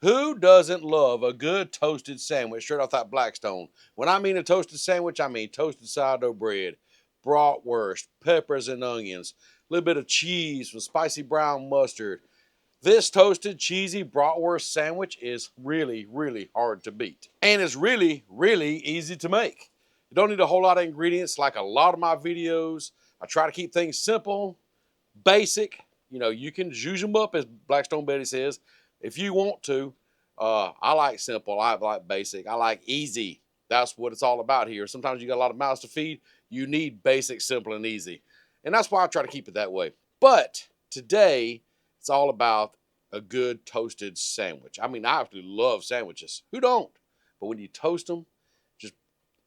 Who doesn't love a good toasted sandwich straight off that Blackstone? When I mean a toasted sandwich, I mean toasted sourdough bread, bratwurst, peppers and onions, a little bit of cheese with spicy brown mustard. This toasted cheesy bratwurst sandwich is really, really hard to beat. And it's really, really easy to make. You don't need a whole lot of ingredients like a lot of my videos. I try to keep things simple, basic. You know, you can zhuzh them up, as Blackstone Betty says, if you want to. I like simple, I like basic, I like easy. That's what it's all about here. Sometimes you got a lot of mouths to feed. You need basic, simple, and easy. And that's why I try to keep it that way. But today, it's all about a good toasted sandwich. I mean, I absolutely love sandwiches. Who don't? But when you toast them, just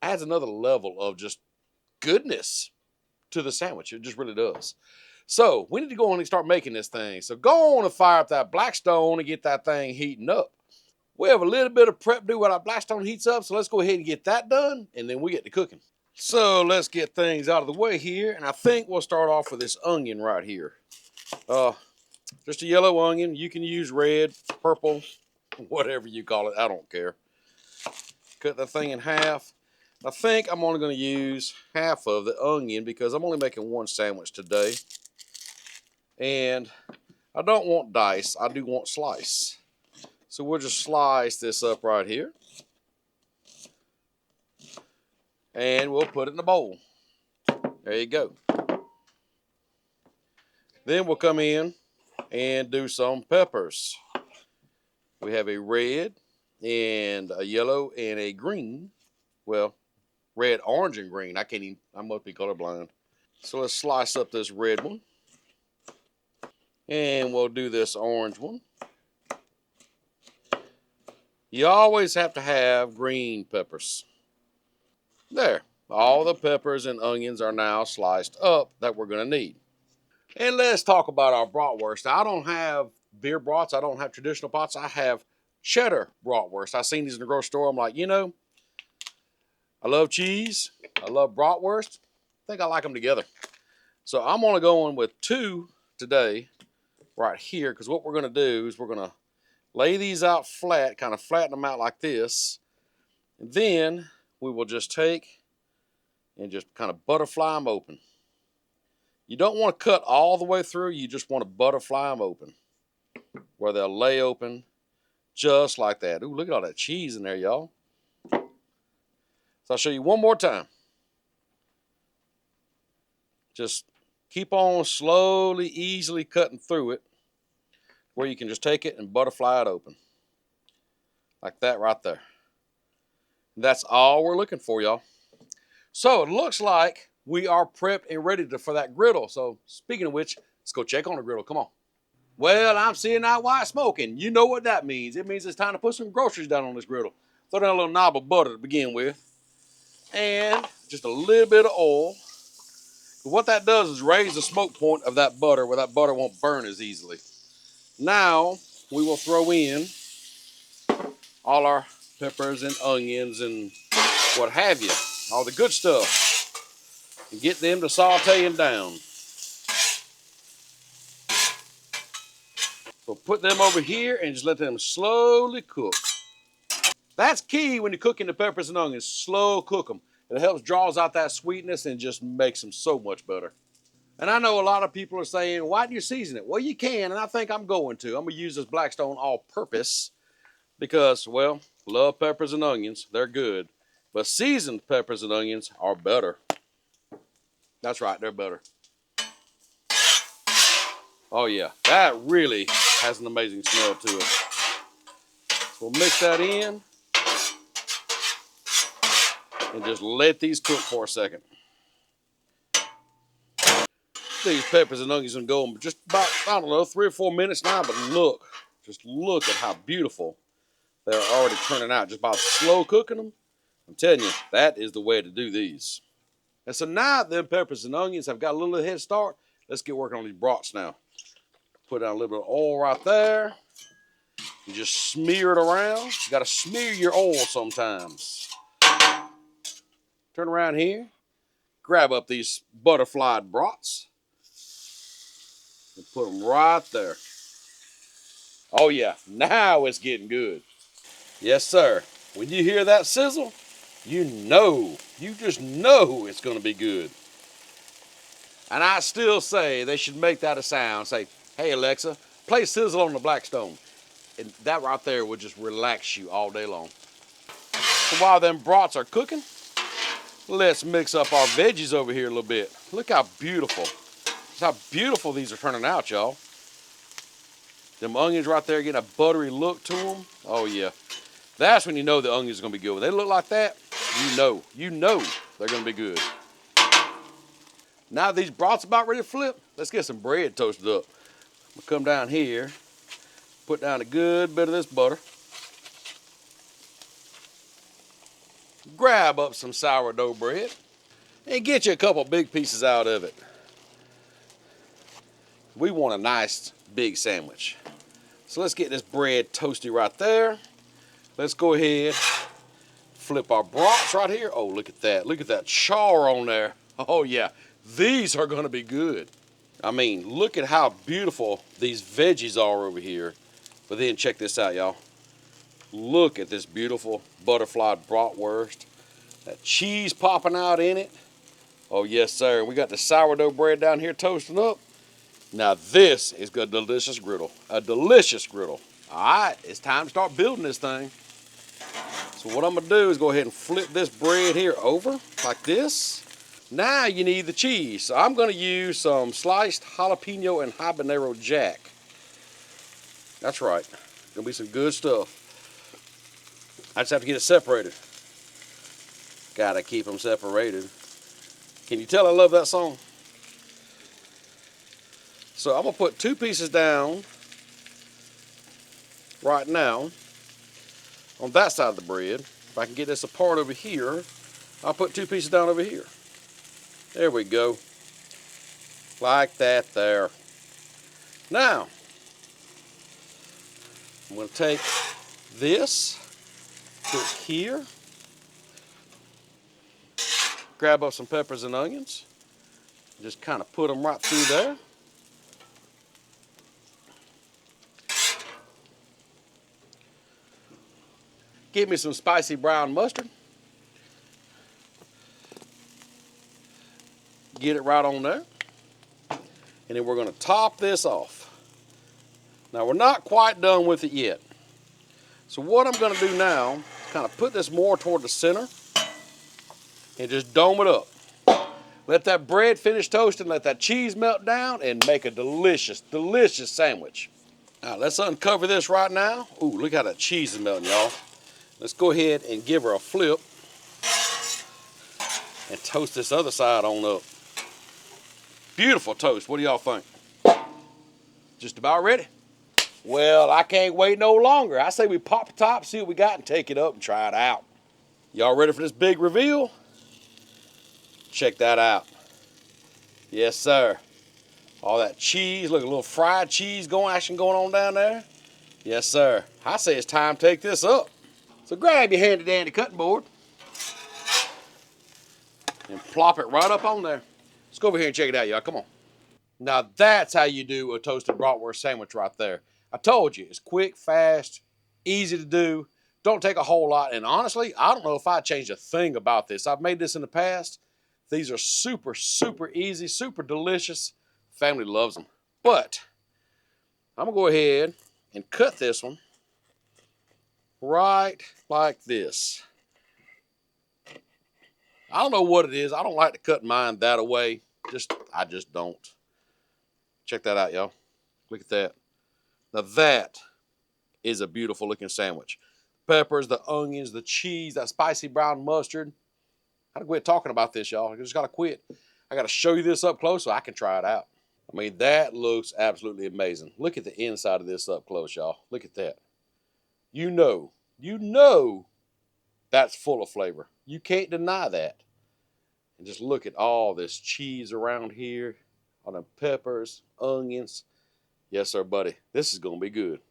adds another level of just goodness to the sandwich. It just really does. So we need to go on and start making this thing. So go on and fire up that Blackstone and get that thing heating up. We have a little bit of prep to do while our Blackstone heats up, so let's go ahead and get that done, and then we get to cooking. So let's get things out of the way here, and I think we'll start off with this onion right here. Just a yellow onion. You can use red, purple, whatever you call it. I don't care. Cut that thing in half. I think I'm only going to use half of the onion because I'm only making one sandwich today. And I don't want dice. I do want slice. So we'll just slice this up right here. And we'll put it in a bowl. There you go. Then we'll come in and do some peppers. We have a red and a yellow and a green. Well, red, orange, and green. I must be colorblind. So let's slice up this red one. And we'll do this orange one. You always have to have green peppers. There. All the peppers and onions are now sliced up that we're going to need. And let's talk about our bratwurst. Now, I don't have beer brats. I don't have traditional pots. I have cheddar bratwurst. I seen these in the grocery store. I'm like, you know, I love cheese. I love bratwurst. I think I like them together. So I'm only going with 2 today right here, because what we're going to do is we're going to lay these out flat, kind of flatten them out like this. And then we will just take and just kind of butterfly them open. You don't want to cut all the way through. You just want to butterfly them open where they'll lay open just like that. Ooh, look at all that cheese in there, y'all. So I'll show you one more time. Just keep on slowly, easily cutting through it where you can just take it and butterfly it open. Like that right there. That's all we're looking for, y'all. So it looks like we are prepped and ready for that griddle. So speaking of which, let's go check on the griddle. Come on. Well, I'm seeing that white smoking. You know what that means. It means it's time to put some groceries down on this griddle. Throw down a little knob of butter to begin with. And just a little bit of oil. But what that does is raise the smoke point of that butter where that butter won't burn as easily. Now, we will throw in all our peppers and onions and what have you. All the good stuff. And get them to sauteing down. So put them over here and just let them slowly cook. That's key when you're cooking the peppers and onions. Slow cook them. It helps draws out that sweetness and just makes them so much better. And I know a lot of people are saying, why do you season it? Well, you can, and I think I'm going to. I'm going to use this Blackstone all-purpose because, well, love peppers and onions. They're good. But seasoned peppers and onions are better. That's right, they're better. Oh, yeah, that really has an amazing smell to it. So we'll mix that in and just let these cook for a second. These peppers and onions and go just about, I don't know, 3 or 4 minutes now, but look, just look at how beautiful they're already turning out just by slow cooking them. I'm telling you, that is the way to do these. And so now them peppers and onions have got a little head start. Let's get working on these brats now. Put down a little bit of oil right there. You just smear it around. You got to smear your oil sometimes. Turn around here. Grab up these butterflied brats. And put them right there. Oh yeah, now it's getting good. Yes, sir. When you hear that sizzle, you just know it's gonna be good. And I still say they should make that a sound. Say, hey Alexa, play sizzle on the Blackstone. And that right there would just relax you all day long. So while them brats are cooking, let's mix up our veggies over here a little bit. Look how beautiful. Look how beautiful these are turning out, y'all. Them onions right there getting a buttery look to them. Oh yeah. That's when you know the onions are gonna be good. When they look like that, you know they're gonna be good. Now these brats about ready to flip, let's get some bread toasted up. I'm gonna come down here, put down a good bit of this butter. Grab up some sourdough bread and get you a couple big pieces out of it. We want a nice big sandwich. So let's get this bread toasty right there. Let's go ahead, flip our brats right here. Oh, look at that. Look at that char on there. Oh yeah, these are gonna be good. I mean, look at how beautiful these veggies are over here. But then check this out, y'all. Look at this beautiful butterfly bratwurst. That cheese popping out in it. Oh yes, sir. We got the sourdough bread down here toasting up. Now this is a delicious griddle. A delicious griddle. All right, it's time to start building this thing. So what I'm gonna do is go ahead and flip this bread here over like this. Now you need the cheese. So I'm gonna use some sliced jalapeno and habanero jack. That's right. Gonna be some good stuff. I just have to get it separated. Gotta keep them separated. Can you tell I love that song? So I'm gonna put 2 pieces down right now on that side of the bread. If I can get this apart over here, I'll put 2 pieces down over here. There we go. Like that there. Now, I'm gonna take this, put it here, grab up some peppers and onions, just kind of put them right through there. Give me some spicy brown mustard. Get it right on there. And then we're gonna top this off. Now we're not quite done with it yet. So what I'm gonna do now is kind of put this more toward the center and just dome it up. Let that bread finish toasting, let that cheese melt down, and make a delicious, delicious sandwich. Now let's uncover this right now. Ooh, look how that cheese is melting, y'all. Let's go ahead and give her a flip and toast this other side on up. Beautiful toast. What do y'all think? Just about ready? Well, I can't wait no longer. I say we pop the top, see what we got, and take it up and try it out. Y'all ready for this big reveal? Check that out. Yes, sir. All that cheese, look, a little fried cheese action going on down there. Yes, sir. I say it's time to take this up. So grab your handy dandy cutting board and plop it right up on there. Let's go over here and check it out, y'all. Come on. Now that's how you do a toasted bratwurst sandwich right there. I told you, it's quick, fast, easy to do. Don't take a whole lot. And honestly, I don't know if I changed a thing about this. I've made this in the past. These are super, super easy, super delicious. Family loves them. But I'm gonna go ahead and cut this one right like this. I don't know what it is. I don't like to cut mine that away. I just don't. Check that out, y'all. Look at that. Now that is a beautiful looking sandwich. Peppers, the onions, the cheese, that spicy brown mustard. I gotta quit talking about this, y'all. I just gotta quit. I gotta show you this up close so I can try it out. I mean, that looks absolutely amazing. Look at the inside of this up close, y'all. Look at that. You know that's full of flavor. You can't deny that. And just look at all this cheese around here, all the peppers, onions. Yes, sir, buddy. This is gonna be good.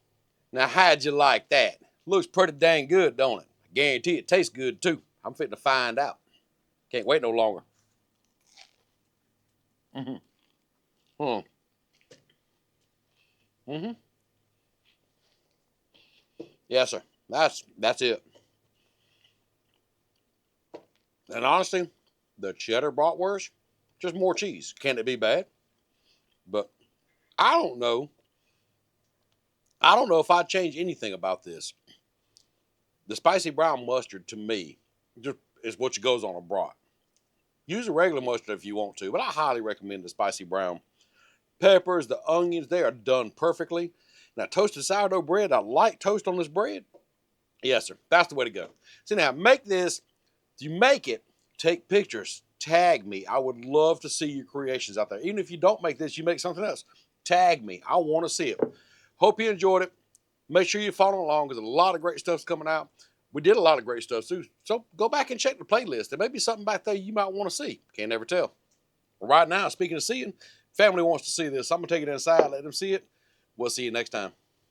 Now, how'd you like that? Looks pretty dang good, don't it? I guarantee it tastes good too. I'm fitting to find out. Can't wait no longer. Mm-hmm. Mm-hmm. Yes, sir. That's it. And honestly, the cheddar bratwurst, just more cheese. Can it be bad? But I don't know. I don't know if I'd change anything about this. The spicy brown mustard to me just is what goes on a brat. Use a regular mustard if you want to, but I highly recommend the spicy brown. Peppers, the onions, they are done perfectly. Now, toasted sourdough bread, I like toast on this bread. Yes, sir. That's the way to go. So now, make this. If you make it, take pictures, tag me. I would love to see your creations out there. Even if you don't make this, you make something else. Tag me. I want to see it. Hope you enjoyed it. Make sure you're following along because a lot of great stuff's coming out. We did a lot of great stuff too. So go back and check the playlist. There may be something back there you might want to see. Can't never tell. Right now, speaking of seeing, family wants to see this. I'm going to take it inside, let them see it. We'll see you next time.